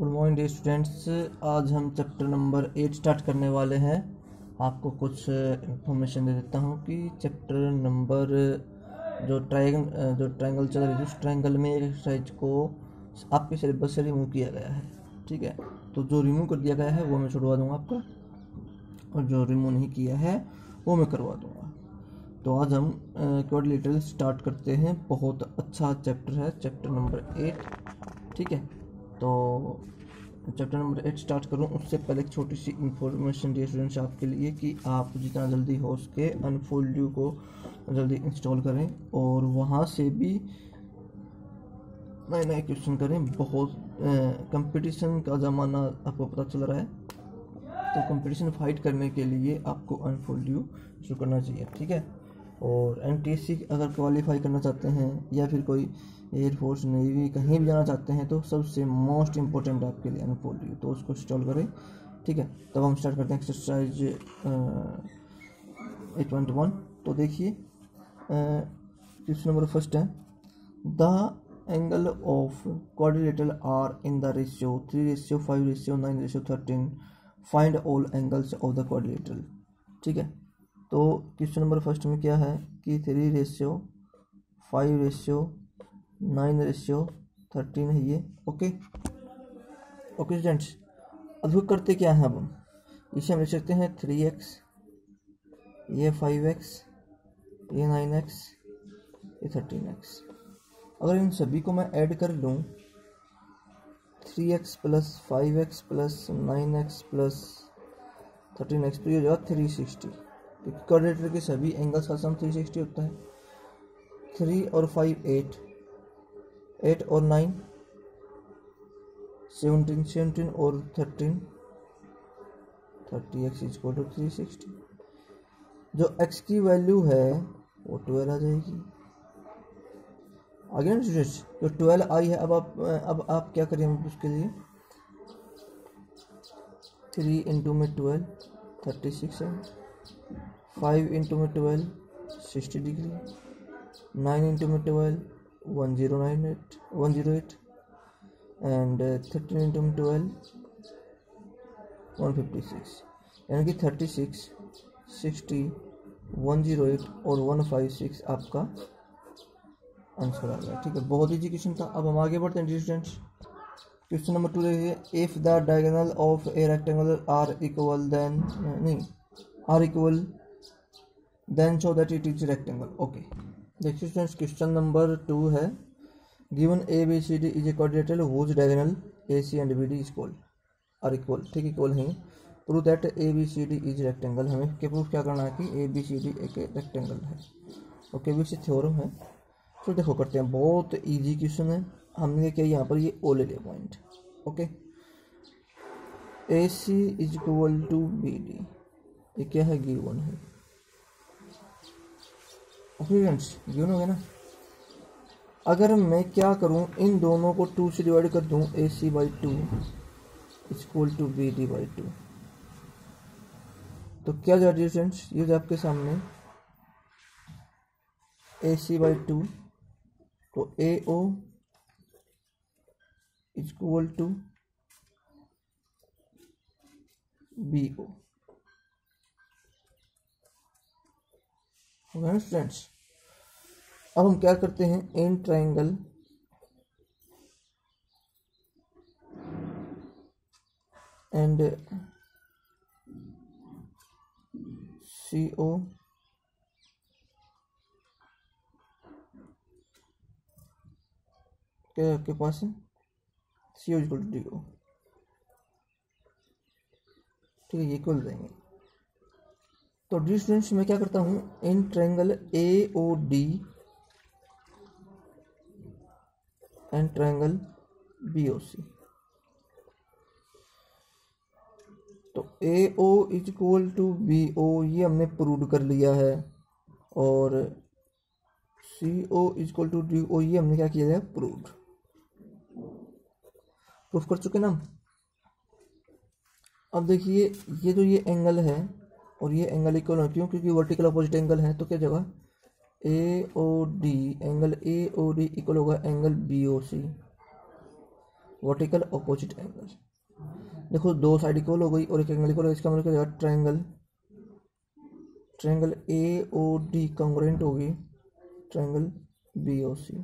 Good morning dear students. आज हम chapter number 8 start करने वाले हैं। आपको कुछ इन्फॉर्मेशन दे देता हूँ कि चैप्टर नंबर जो ट्रायंगल चल रही थी उस ट्रायंगल में एक एक्सरसाइज को आपके सिलेबस से रिमूव किया गया है। ठीक है, तो जो रिमूव कर दिया गया है वो मैं छुड़वा दूँगा आपका, और जो रिमूव नहीं किया है वो मैं करवा दूँगा। तो आज हम क्वाड्रिलेटरल स्टार्ट करते हैं। बहुत अच्छा चैप्टर है, चैप्टर नंबर 8। ठीक है, तो चैप्टर नंबर 8 स्टार्ट करूं उससे पहले एक छोटी सी इंफॉर्मेशन डियर स्टूडेंट्स आपके लिए कि आप जितना जल्दी हो सके अनफोल्ड को जल्दी इंस्टॉल करें और वहां से भी नए नए क्वेश्चन करें। बहुत कंपटीशन का ज़माना आपको पता चल रहा है, तो कंपटीशन फाइट करने के लिए आपको अनफोल्ड शुरू करना चाहिए। ठीक है, और एनटीएससी अगर क्वालिफाई करना चाहते हैं या फिर कोई एयरफोर्स नेवी कहीं भी जाना चाहते हैं तो सबसे मोस्ट इम्पोर्टेंट आपके लिए अनफोल्ड, तो उसको इंस्टॉल करें। ठीक है, तब हम स्टार्ट करते हैं एक्सरसाइज 8.1। तो देखिए क्वेश्चन नंबर फर्स्ट है, the angle of quadrilateral are in the ratio 3:5:9:13 find all angles of the quadrilateral. ठीक है, तो क्वेश्चन नंबर फर्स्ट में क्या है कि 3:5:9:13 है ये। ओके स्टूडेंट्स, अब करते क्या है, अब हम इसे हम लिख सकते हैं 3x, ये 5x, ये 9x, ये 13x। अगर इन सभी को मैं ऐड कर लूँ 3x plus 5x plus 9x plus 13x तो ये हो जाएगा 360, क्योंकि क्वाड्रिलेटरल के सभी एंगल्स का सम 360 होता है। 3 और 5 8, 8 और 9 17, 17 और 13 30x इक्वल टू 360। जो x की वैल्यू है वो 12 आ जाएगी। आगे ना स्टूडेंट्स, जो 12 आई है, अब आप क्या करेंगे उसके लिए 3 इंटू में 12 36 है, 5 इंटू में 12 60 डिग्री, 9 इंटू में 12 108 एंड 13 इंटू में 12 156, यानी कि 36 60 108 और 156 आपका आंसर आ गया। ठीक है, बहुत इजी क्वेश्चन था। अब हम आगे बढ़ते हैं स्टूडेंट्स। क्वेश्चन नंबर 2 देखिए, if the diagonal of a rectangle are equal then show that it is rectangle. Okay, देखिए स्टूडेंट्स, क्वेश्चन नंबर 2 है, given A B C D is a quadrilateral whose diagonal A C and B D are equal. ठीक, equal है। Prove that A B C D is rectangle. हमें proof क्या करना है कि A B C D एक rectangle है। Okay, which theorem है। तो देखो करते हैं, बहुत इजी क्वेश्चन है। हमने क्या यहाँ पर ये ओ ले लिया point. Okay, A C is equal to B D, ये क्या है, गिवन है। ओके फ्रेंड्स, गिवन हो गया ना। अगर मैं क्या करूँ, इन दोनों को 2 से डिवाइड कर दूँ, A C by 2 equal to B D by 2, तो क्या जाए फ्रेंड्स, ये जो आपके सामने ए सी बाई 2, तो A O equal to B O हो गया ना स्टूडेंट्स। अब हम क्या करते हैं, इन ट्राइंगल एंड सी ओ क्या आपके पास है, C O equal to D O. ठीक है, ये खोल देंगे। तो डी स्टूडेंट्स मैं क्या करता हूँ, in triangle A O D and triangle B O C, तो A O is equal to B O ये हमने प्रूव कर लिया है, और C O is equal to D O ये हमने क्या किया है, प्रूफ कर चुके ना। अब देखिए, ये जो ये एंगल है और ये एंगल इक्वल है, क्यों, क्योंकि वर्टिकल अपोजिट एंगल है। तो क्या जगह A O D, angle A O D equal होगा angle B O C. Vertical opposite angle. देखो दो साइड इक्वल हो गई और एक एंगल इक्वल हो, इसका मतलब क्या होगा, triangle A O D congruent होगी ट्रायंगल बी ओ सी।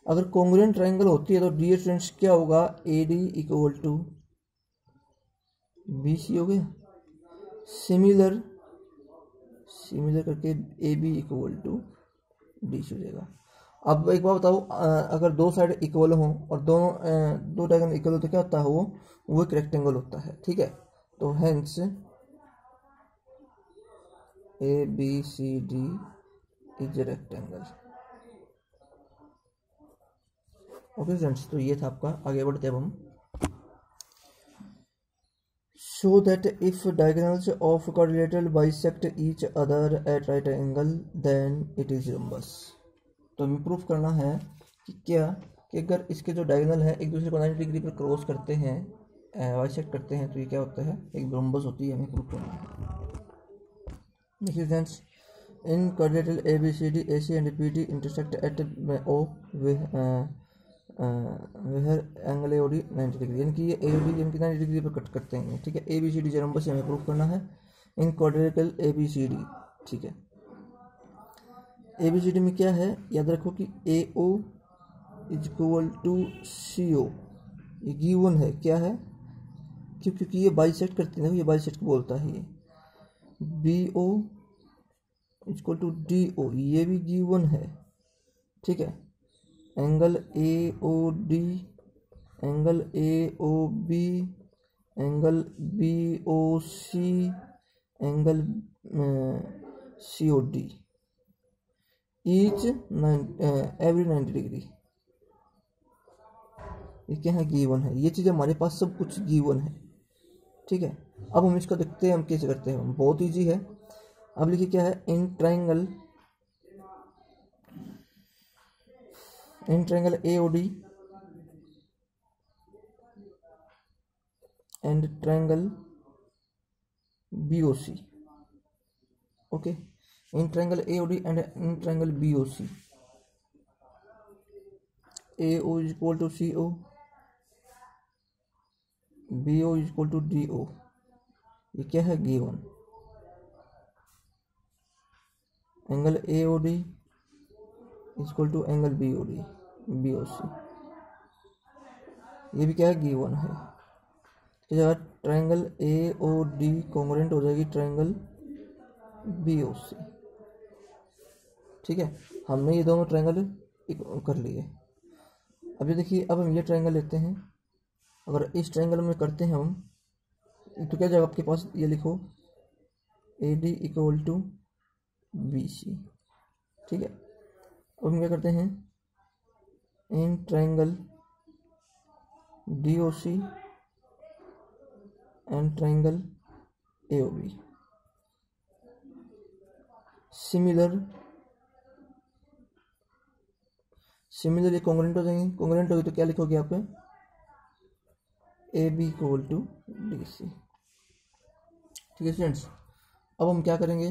अगर कॉन्ग्रुएंट ट्रायंगल होती है तो डियर स्टूडेंट्स क्या होगा, A D equal to B C हो गया। सिमिलर करके A B equal to D C हो जाएगा। अब एक बात बताओ, अगर दो साइड इक्वल हो और दोनों दो डायगोनल इक्वल हो तो क्या होता है, वो एक रेक्टेंगल होता है, ठीक है। तो hence A B C D is a rectangle. Okay friends, तो ये था आपका। आगे बढ़ते अब हम। Show that if diagonals of quadrilateral bisect each other at right angle then it is rhombus. तो हमें प्रूफ करना है कि क्या, कि अगर इसके जो डायगोनल है एक दूसरे को 90 डिग्री पर क्रॉस करते हैं, बाइसेक्ट करते हैं, तो ये क्या होता है, एक रम्बस होती है। हमें प्रूफ करना है। देखिए friends, in quadrilateral A B C D A C and P D intersect at O where angle A O D 90 degree, यानी कि ये ए ओ डी यानी कि 90 डिग्री पर कट करते हैं, ठीक है। A B C D rhombus हमें प्रूफ करना है in quadrilateral A B C D, ठीक है। ए बी सी डी में क्या है, याद रखो कि ए O is equal to C ओ, ये गिवन है, क्या है, क्योंकि ये बाइसेक्ट करते हैं, ये बाइसेक्ट बोलता है। ये B O is equal to D O, ये भी गिवन है, ठीक है। Angle A O D, angle A O B, angle B O C, angle C O D, each every 90 degree, ये क्या है, गिवन है। ये चीज़ हमारे पास सब कुछ गिवन है, ठीक है। अब हम इसका देखते हैं हम कैसे करते हैं, बहुत इजी है। अब लिखिए क्या है, in triangle A O D and triangle B O C, okay. In triangle A O D and in triangle B O C, A O is equal to C O, B O is equal to D O, ये क्या है, given. Angle A O D is equal to angle B O D B O C, ये भी क्या है, given है। इस जगह triangle A O D congruent हो जाएगी ट्रायंगल बी ओ सी, ठीक है। हमने ये दोनों ट्रायंगल कर लिए। अब ये देखिए, अब हम ये ट्रायंगल लेते हैं, अगर इस ट्रायंगल में करते हैं हम, तो क्या जाएगा आपके पास, ये लिखो A D equal to B C, ठीक है। अब हम क्या करते हैं, in triangle D O C and triangle A O B, similar ये कॉन्ग्रुएंट हो जाएंगे। कॉन्ग्रुएंट होगी तो क्या लिखोगे आप, A B equal to D C, ठीक है स्टूडेंट्स। अब हम क्या करेंगे,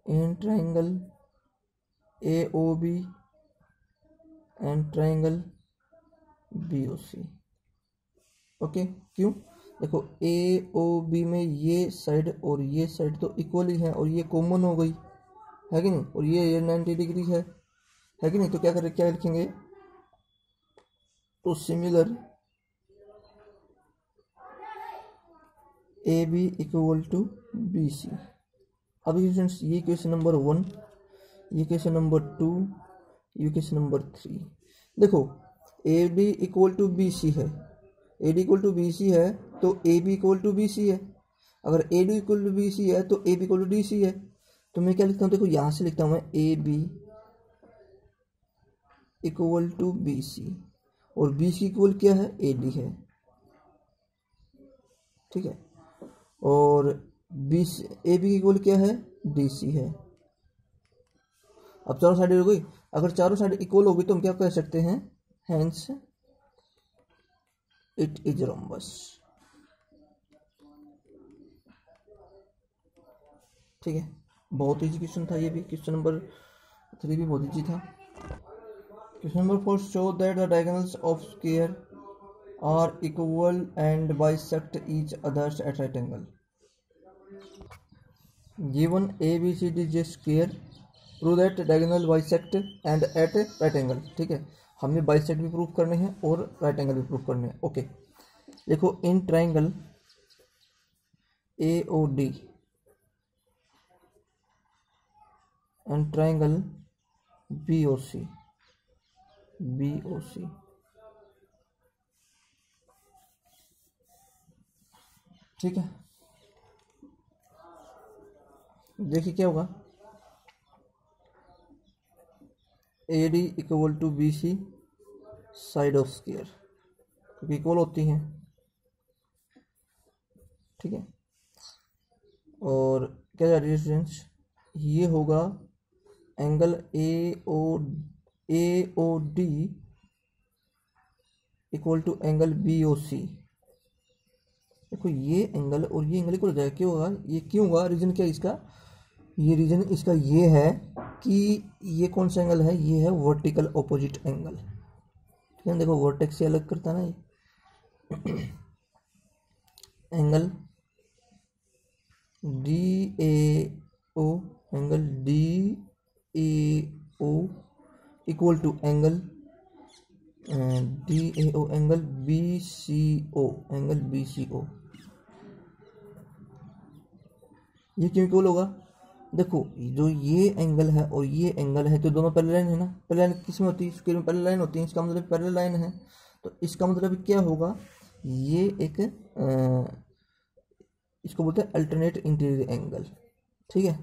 in triangle A O B and triangle B O C, okay. क्यों, देखो ए ओ बी में ये साइड और ये साइड तो इक्वल ही है और ये कॉमन हो गई है कि नहीं, और ये 90 डिग्री है कि नहीं। तो क्या लिखेंगे, तो similar A B equal to B C. अब स्टूडेंट्स, ये क्वेश्चन नंबर 1, ये क्वेश्चन नंबर 2, ये क्वेश्चन नंबर 3। देखो A D equal to B C है, A D equal to B C है तो A B equal to B C है। अगर A D equal to B C है तो A B equal to D C है। तो मैं क्या लिखता हूँ, देखो यहाँ से लिखता हूँ मैं A B equal to B C, और बी सी इक्वल क्या है, ए डी है, ठीक है। और बी ए बी इक्वल क्या है, डी सी है। अब चारों साइड हो गई। अगर चारों साइड इक्वल होगी तो हम क्या कह सकते हैं, हेंस इट इज रोम्बस, ठीक है। बहुत इजी क्वेश्चन था ये भी। क्वेश्चन नंबर 3 भी बहुत इजी था। Question number 4, show that the diagonals of square are equal and bisect each other at right angle. Given ABCD square, prove that diagonal bisect and at right angle. ठीक है, हमें bisect भी prove करने हैं और right angle भी prove करने हैं. ओके, देखो in triangle AOD and triangle BOC. ठीक है, देखिए क्या होगा. AD equal to BC side of square, क्योंकि इक्वल होती हैं. ठीक है, और क्या है डिस्टेंस, ये होगा angle AOD equal to angle BOC. देखो ये एंगल और ये एंगल इक्वल हो जाएगा. क्यों होगा, ये क्यों होगा, रीजन क्या है इसका, ये रीजन इसका ये है कि ये कौन सा एंगल है, ये है वर्टिकल ऑपोजिट एंगल. ठीक है, देखो वर्टेक्स से अलग करता है ना ये angle DAO, angle DAO equal to angle DAO angle BCO. ये क्यों इक्वल होगा, देखो जो ये एंगल है और ये एंगल है तो दोनों पैरेलल लाइन है ना. पैरेलल लाइन किस में होती है, स्क्वायर में पैरेलल लाइन होती है. इसका मतलब पैरेलल लाइन है, तो इसका मतलब क्या होगा, ये एक इसको बोलते हैं अल्टरनेट इंटीरियर एंगल. ठीक है,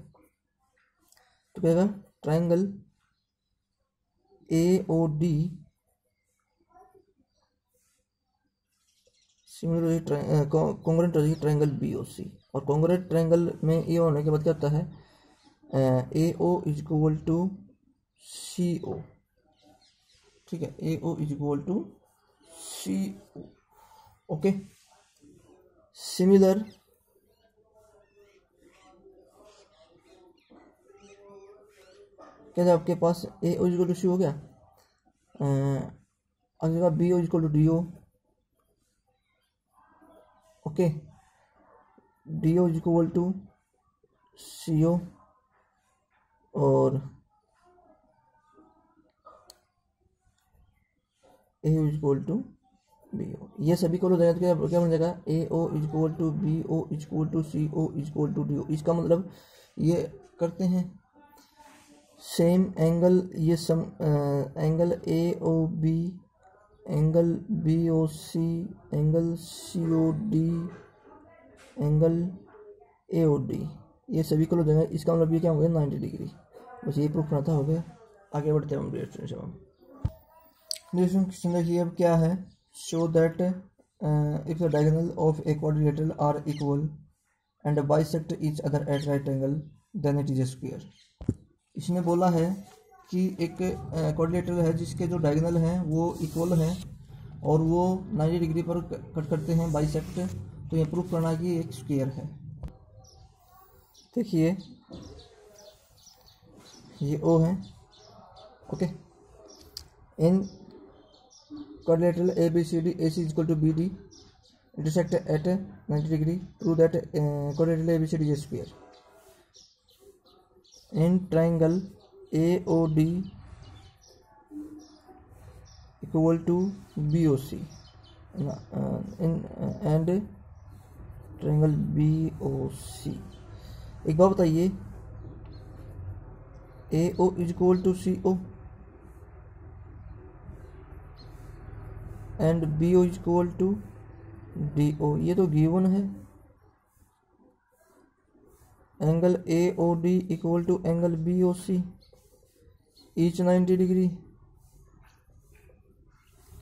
तो क्या होगा, ट्राइंगल AOD सिमिलर कॉन्ग्रुएंट हो जाएगी ट्राइंगल BOC. और कॉन्ग्रुएंट ट्राइंगल में ये होने के बाद क्या होता है, AO is equal to CO. ठीक है, AO is equal to CO. Okay, similar क्या है आपके पास, AO is equal to CO हो गया. अगला BO is equal to DO. Okay, DO is equal to CO और AO is equal to BO. ये सभी को हो जाएगा तो क्या बन जाएगा, AO is equal to BO is equal to CO is equal to DO. इसका मतलब ये करते हैं सेम एंगल, ये sum angle AOB, angle BOC, angle COD, angle AOD, ये सभी को हो जाएगा. इसका मतलब ये क्या हो गया, 90 डिग्री. बस ये प्रूफ करना था, हो गया. आगे बढ़ते हैं हम क्वेश्चन देखिए अब क्या है. Show that if the diagonal of a quadrilateral are equal and bisect each other at right angle then it is a square. इसने बोला है कि एक क्वाड्रिलेटरल है जिसके जो डायगोनल हैं वो इक्वल हैं और वो 90 डिग्री पर कट करते हैं बाइसेक्ट, तो ये प्रूफ करना कि एक स्क्वायर है. देखिए ये O है. Okay, in quadrilateral ABCD AC is equal to BD intersect at 90 degree, prove that quadrilateral ABCD is square. In triangle AOD equal to BOC and triangle BOC. एक बात बताइए, AO is equal to CO and BO is equal to DO. ये तो given है. Angle AOD equal to angle BOC each 90 degree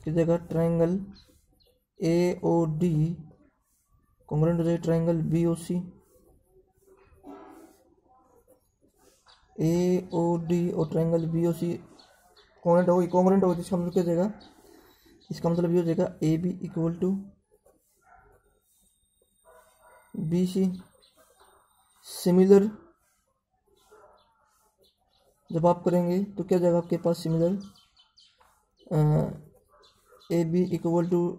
की जगह triangle AOD congruent हो जाएगा ट्राइंगल BOC. AOD और ट्राइंगल BOC कॉन्ग्रुएंट होगी, इसका मतलब क्या जाएगा, इसका मतलब ये हो जाएगा AB equal to BC. Similar जब आप करेंगे तो क्या जाएगा आपके पास, similar A B equal to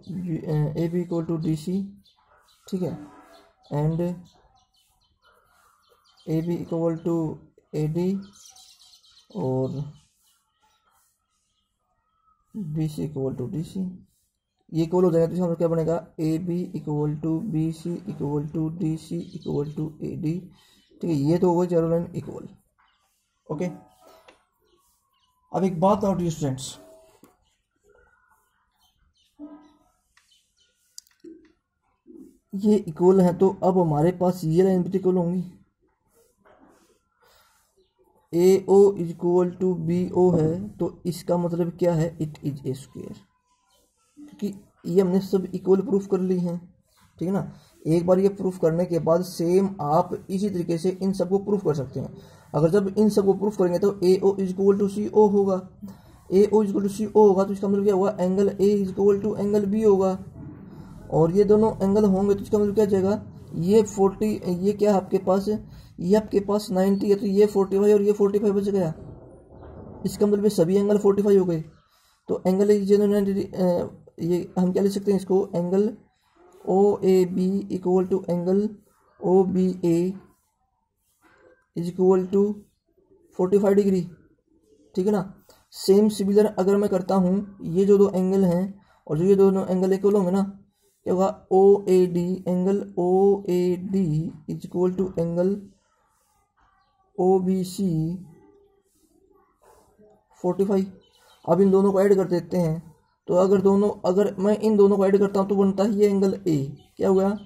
D C, ठीक है, and A B equal to A D और B C equal to D C, ये इक्वल हो जाएगा तो इसका क्या बनेगा, A B equal to B C equal to D C equal to A D, ठीक है, ये तो हो गई चारों लाइन इक्वल। ओके, अब एक बात और डियर स्टूडेंट्स, ये इक्वल है तो अब हमारे पास ये लाइन भी इक्वल होंगी, A O is equal to B O है तो इसका मतलब क्या है, इट इज ए स्क्वायर, क्योंकि ये हमने सब इक्वल प्रूफ कर ली हैं, ठीक है ना। एक बार ये प्रूफ करने के बाद सेम आप इसी तरीके से इन सबको प्रूफ कर सकते हैं। अगर जब इन सबको प्रूफ करेंगे तो A O is equal to C O होगा, A O is equal to C O होगा तो इसका मतलब क्या होगा, angle A is equal to angle B होगा, और ये दोनों एंगल होंगे तो इसका मतलब क्या जाएगा, ये 40, ये क्या है आपके पास, ये आपके पास 90 है तो ये 45 और ये 45 बच गया, इसका मतलब सभी एंगल 45 हो गए। तो एंगल ये हम क्या लिख सकते हैं इसको, angle O A B equal to angle O B A is equal to 45 degree, ठीक है ना। सेम सिमिलर अगर मैं करता हूँ, ये जो दो एंगल हैं और जो ये दोनों एंगल इक्वल होंगे ना, क्या होगा, O A D, angle O A D is equal to angle O B C 45। अब इन दोनों को ऐड कर देते हैं तो अगर मैं इन दोनों को ऐड करता हूँ तो बनता है ये एंगल ए, क्या हो गया,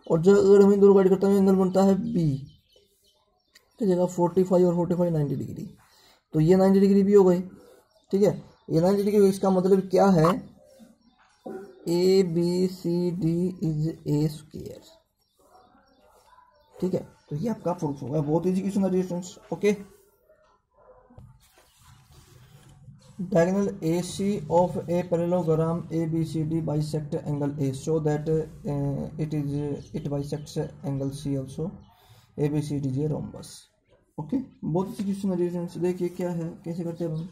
और जो अगर हम इन दोनों को ऐड करता हूँ एंगल बनता है बी, तो जगह 45 और 45 90 डिग्री, तो ये 90 डिग्री भी हो गई, ठीक है। ये 90 डिग्री, इसका मतलब क्या है, A B C D is a square, ठीक है। तो ये आपका प्रूफ होगा, बहुत इजी क्वेश्चन है students. Okay, diagonal AC of a parallelogram ABCD bisect angle A, show that it bisects angle C also, ABCD is a rhombus। Okay, बहुत अच्छी क्वेश्चन है स्टूडेंट्स, देखिए क्या है, कैसे करते हैं हम।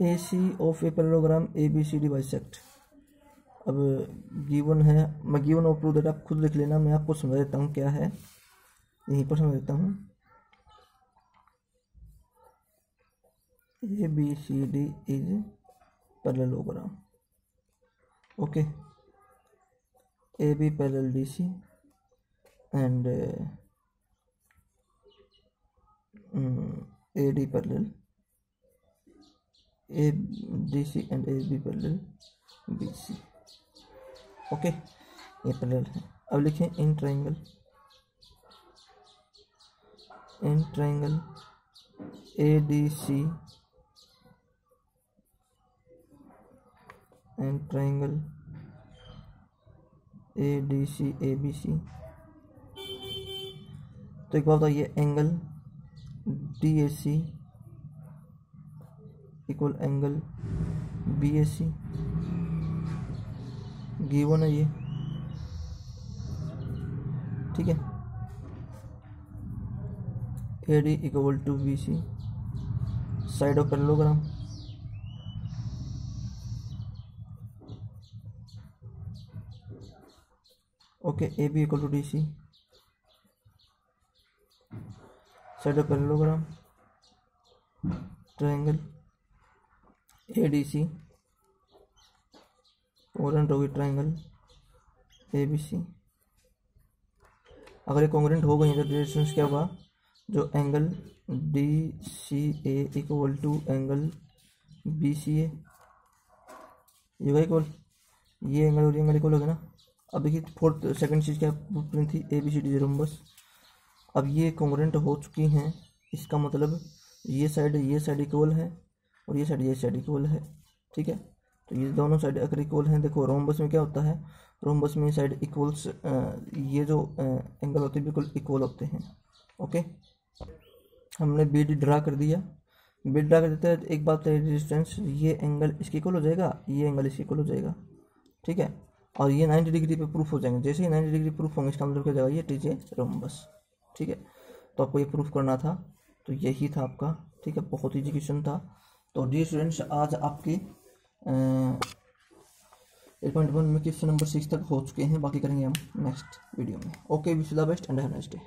AC of a parallelogram ABCD bisect, अब गिवन है, मैं गिवन और प्रूफ देता, आप खुद लिख लेना, मैं आपको समझा देता हूँ क्या है, यहीं पर समझ देता हूँ। A B C D is parallelogram, okay, A B parallel D C and A D parallel A D C and A B parallel B C, okay, ये पैरेलल है। अब लिखें in triangle A D C and triangle A D C A B C. तो एक बात बताइए, angle D A C equal angle B A C, given है ये, ठीक है। A D equal to B C, side of parallelogram, okay, A B equal to D C, side of parallelogram, triangle A D C, congruent होगी triangle ए B सी। अगर ये कोंग्रुएंट हो गई तो डिस्टेंस क्या होगा, जो angle D C A equal to angle B C A, ये इक्वल, ये एंगल और ये एंगल इक्वल हो गया ना। अब देखिए फोर्थ सेकंड चीज़ क्या प्रूफ थी, A B C D rhombus. अब ये कोंग्रुएंट हो चुकी हैं, इसका मतलब ये साइड इक्वल है और ये साइड इक्वल है, ठीक है। तो ये दोनों साइड अगर इक्वल हैं, देखो रोम्बस में क्या होता है, रोम्बस में साइड इक्वल्स, ये जो एंगल होते हैं बिल्कुल इक्वल होते हैं। ओके, हमने बी डी ड्रा कर दिया, बी ड्रा कर देते हैं। एक बात है डिस्टेंस, ये एंगल इसके इक्वल हो जाएगा, ये एंगल इसके इक्वल हो जाएगा, ठीक है। और ये 90 डिग्री पे प्रूफ हो जाएंगे। जैसे ही 90 डिग्री प्रूफ होंगे इसका मतलब क्या जाएगा, ये टीजे रोम्बस, ठीक है। तो आपको ये प्रूफ करना था, तो यही था आपका, ठीक है। बहुत ईजी क्वेश्चन था, तो डियर स्टूडेंट्स, आज आपके 8.1 में क्वेश्चन नंबर 6 तक हो चुके हैं, बाकी करेंगे हम नेक्स्ट वीडियो में। Okay, wish you the best and have a nice day.